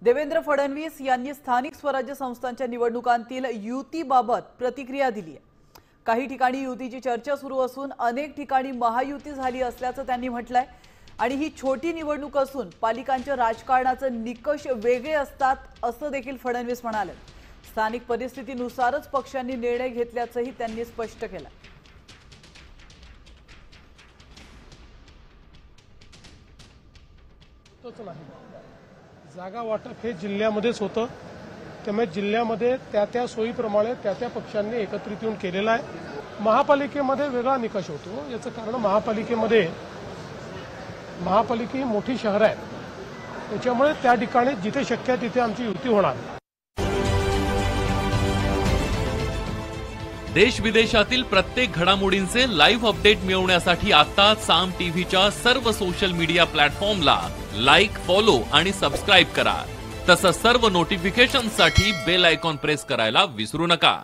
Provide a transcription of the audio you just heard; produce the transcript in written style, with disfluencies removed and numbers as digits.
देवेंद्र फडणवीस यांनी स्थानिक स्वराज्य संस्थांच्या निवडणुकांतील युतीबाबत प्रतिक्रिया दिली आहे। काही ठिकाणी युतीची चर्चा सुरू असून अनेक ठिकाणी महायुती झाली असल्याचं त्यांनी म्हटलंय आणि ही छोटी निवडणूक असून पालिकांच्या राजकारणाचे निकष वेगळे असतात असं देखील फडणवीस म्हणाले। स्थानिक परिस्थितीनुसारच पक्षांनी निर्णय घेतल्याचंही त्यांनी स्पष्ट केलं। जागा वाटप हे जिल्ह्यामध्येच होतं, त्यामुळे जिल्ह्यामध्ये त्या सोयीप्रमाणे त्या पक्षांनी एकत्रित येऊन केलेला आहे। महापालिकेमध्ये वेगळा निकष होतो, याचं कारण महापालिका ही मोठी शहर आहे, त्याच्यामुळे त्या ठिकाणी जिथे शक्य आहे तिथे आमची युती होणार। देश विदेशातील प्रत्येक घडामोडींचे लाईव्ह अपडेट मिळवण्यासाठी आता साम टीव्हीच्या सर्व सोशल मीडिया प्लॅटफॉर्मला लाईक, फॉलो आणि सबस्क्राइब करा। तसंच सर्व नोटिफिकेशनसाठी बेल आयकॉन प्रेस करायला विसरू नका।